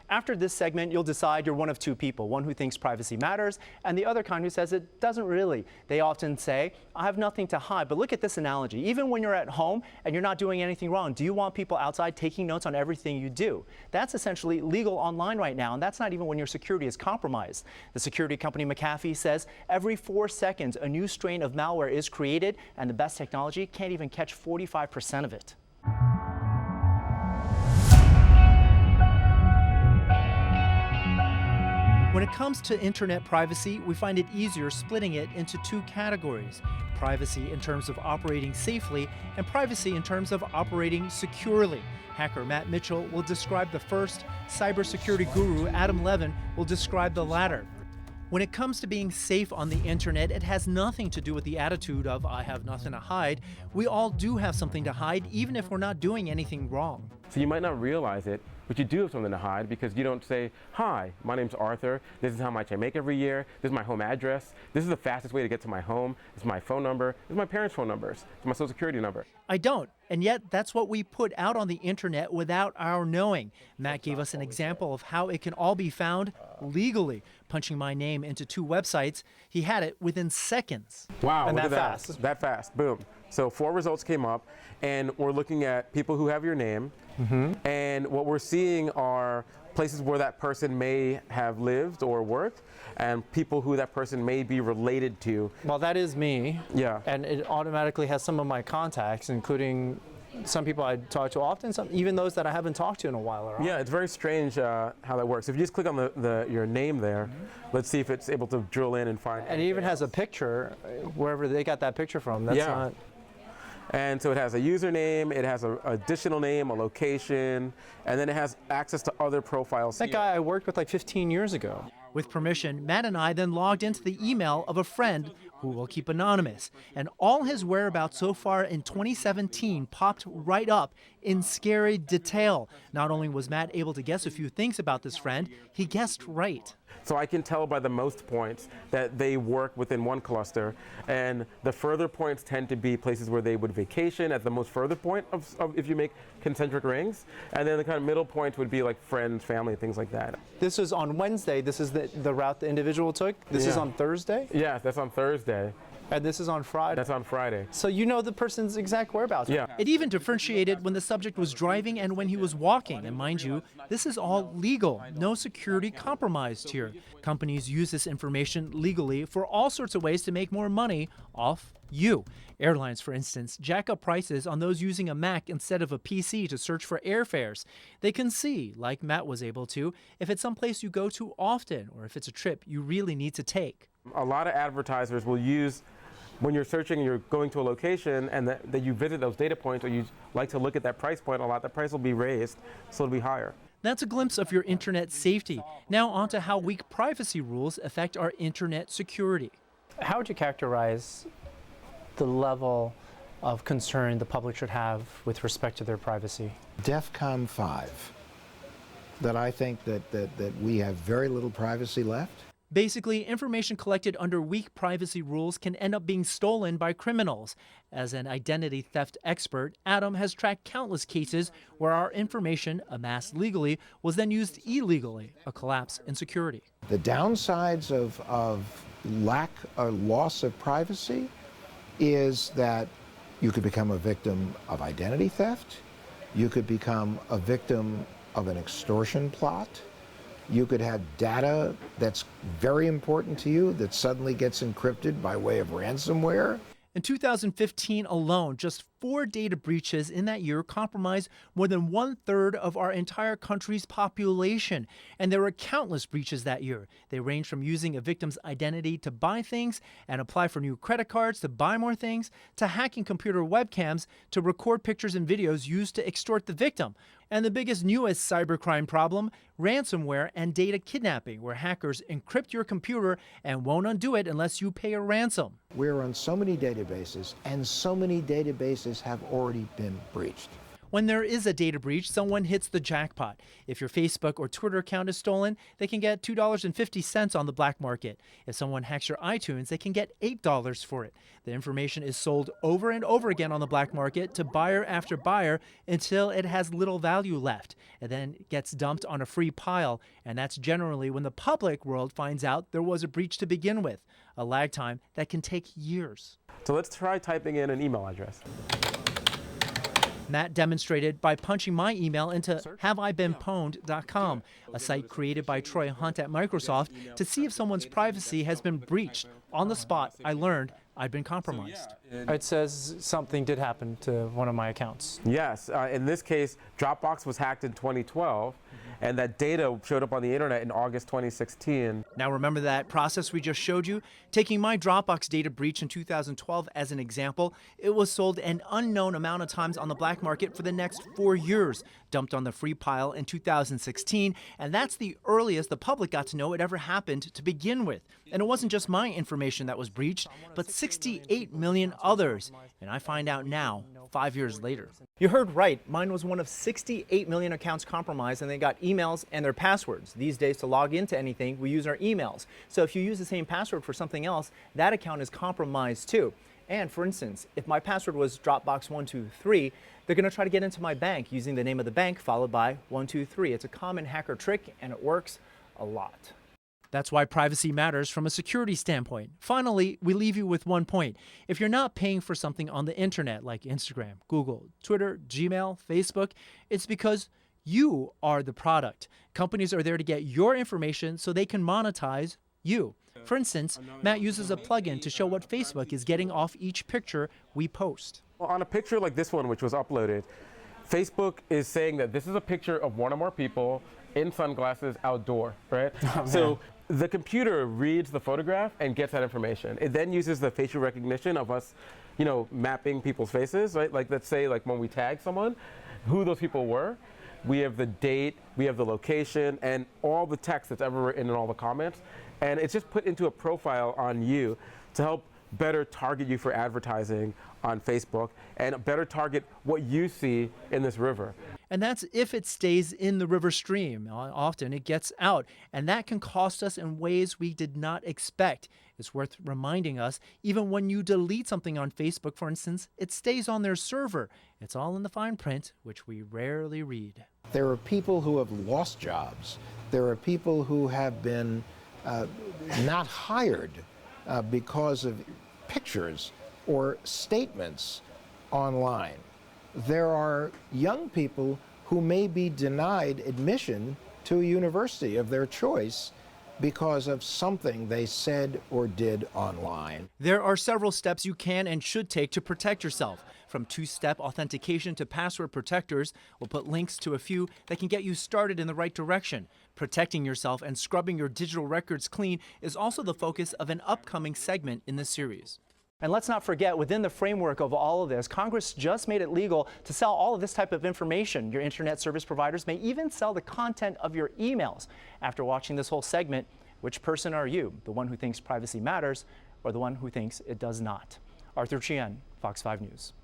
After this segment, you'll decide you're one of two people, one who thinks privacy matters and the other kind who says it doesn't really. They often say, I have nothing to hide. But look at this analogy. Even when you're at home and you're not doing anything wrong, do you want people outside taking notes on everything you do? That's essentially legal online right now, and that's not even when your security is compromised. The security company McAfee says every 4 seconds a new strain of malware is created, and the best technology can't even catch 45% of it. When it comes to internet privacy, we find it easier splitting it into two categories: privacy in terms of operating safely and privacy in terms of operating securely. Hacker Matt Mitchell will describe the first, cybersecurity guru Adam Levin will describe the latter. When it comes to being safe on the internet, it has nothing to do with the attitude of I have nothing to hide. We all do have something to hide, even if we're not doing anything wrong. So you might not realize it, but you do have something to hide because you don't say, hi, my name's Arthur, this is how much I make every year, this is my home address, this is the fastest way to get to my home, this is my phone number, this is my parents' phone numbers, this is my social security number. I don't, and yet that's what we put out on the internet without our knowing. Matt gave us an example of how it can all be found legally. Punching my name into 2 websites, he had it within seconds. Wow, and look that at fast. That fast, boom. So 4 results came up, and we're looking at people who have your name, and what we're seeing are places where that person may have lived or worked, and people who that person may be related to. Well, that is me. Yeah. And it automatically has some of my contacts, including some people I talk to often, even those that I haven't talked to in a while. Yeah, it's very strange how that works. If you just click on your name there, let's see if it's able to drill in and find. And it even has a picture, wherever they got that picture from. That's not. And so it has a username, it has an additional name, a location, and then it has access to other profiles. That guy I worked with like 15 years ago. With permission, Matt and I then logged into the email of a friend who will keep anonymous. And all his whereabouts so far in 2017 popped right up in scary detail. Not only was Matt able to guess a few things about this friend, he guessed right. So I can tell by the most points that they work within one cluster, and the further points tend to be places where they would vacation at the most further point of if you make concentric rings, and then the kind of middle point would be like friends, family, things like that. This is on Wednesday. This is the route the individual took. This is on Thursday? Yeah, that's on Thursday. And this is on Friday? That's on Friday. So you know the person's exact whereabouts? Yeah. It even differentiated when the subject was driving and when he was walking. And mind you, this is all legal. No security compromised here. Companies use this information legally for all sorts of ways to make more money off you. Airlines, for instance, jack up prices on those using a Mac instead of a PC to search for airfares. They can see, like Matt was able to, if it's someplace you go to often or if it's a trip you really need to take. A lot of advertisers will use, when you're searching and you're going to a location and that you visit those data points or you like to look at that price point a lot, the price will be raised, so it'll be higher. That's a glimpse of your internet safety. Now on to how weak privacy rules affect our internet security. How would you characterize the level of concern the public should have with respect to their privacy? DEFCON 5, that I think that we have very little privacy left. Basically, information collected under weak privacy rules can end up being stolen by criminals. As an identity theft expert, Adam has tracked countless cases where our information, amassed legally, was then used illegally, a collapse in security. The downsides of lack or loss of privacy is that you could become a victim of identity theft, you could become a victim of an extortion plot, you could have data that's very important to you that suddenly gets encrypted by way of ransomware. In 2015 alone, just 4 data breaches in that year compromised more than 1/3 of our entire country's population. And there were countless breaches that year. They ranged from using a victim's identity to buy things and apply for new credit cards to buy more things, to hacking computer webcams to record pictures and videos used to extort the victim. And the biggest, newest cybercrime problem, ransomware and data kidnapping, where hackers encrypt your computer and won't undo it unless you pay a ransom. We're on so many databases, and so many databases have already been breached. When there is a data breach, someone hits the jackpot. If your Facebook or Twitter account is stolen, they can get $2.50 on the black market. If someone hacks your iTunes, they can get $8 for it. The information is sold over and over again on the black market to buyer after buyer until it has little value left, and then it gets dumped on a free pile. And that's generally when the public world finds out there was a breach to begin with, a lag time that can take years. So let's try typing in an email address. Matt demonstrated by punching my email into haveibeenpwned.com, a site created by Troy Hunt at Microsoft to see if someone's privacy has been breached. On the spot, I learned I'd been compromised. It says something did happen to one of my accounts. Yes, in this case, Dropbox was hacked in 2012, and that data showed up on the internet in August 2016. Now remember that process we just showed you? Taking my Dropbox data breach in 2012 as an example, it was sold an unknown amount of times on the black market for the next 4 years, dumped on the free pile in 2016, and that's the earliest the public got to know it ever happened to begin with. And it wasn't just my information that was breached, but 68 million others. And I find out now, 5 years later. You heard right. Mine was one of 68 million accounts compromised, and they got emails and their passwords. These days, to log into anything, we use our emails. So if you use the same password for something else, that account is compromised too. And for instance, if my password was Dropbox123, they're going to try to get into my bank using the name of the bank followed by 123. It's a common hacker trick, and it works a lot. That's why privacy matters from a security standpoint. Finally, we leave you with one point. If you're not paying for something on the internet like Instagram, Google, Twitter, Gmail, Facebook, it's because you are the product. Companies are there to get your information so they can monetize you. For instance, Matt uses a plugin to show what Facebook is getting off each picture we post. Well, on a picture like this one, which was uploaded, Facebook is saying that this is a picture of one or more people in sunglasses outdoor, right? So the computer reads the photograph and gets that information. It then uses the facial recognition of us, mapping people's faces, right? Like, let's say, like when we tag someone, who those people were. We have the date, we have the location, and all the text that's ever written in all the comments. And it's just put into a profile on you to help better target you for advertising on Facebook and better target what you see in this river. And that's if it stays in the river stream. Often it gets out, and that can cost us in ways we did not expect. It's worth reminding us, even when you delete something on Facebook, for instance, it stays on their server. It's all in the fine print, which we rarely read. There are people who have lost jobs. There are people who have been not hired because of pictures or statements online. There are young people who may be denied admission to a university of their choice because of something they said or did online. There are several steps you can and should take to protect yourself. From two-step authentication to password protectors, we'll put links to a few that can get you started in the right direction. Protecting yourself and scrubbing your digital records clean is also the focus of an upcoming segment in this series. And let's not forget, within the framework of all of this, Congress just made it legal to sell all of this type of information. Your internet service providers may even sell the content of your emails. After watching this whole segment, which person are you? The one who thinks privacy matters or the one who thinks it does not? Arthur Chien, Fox 5 News.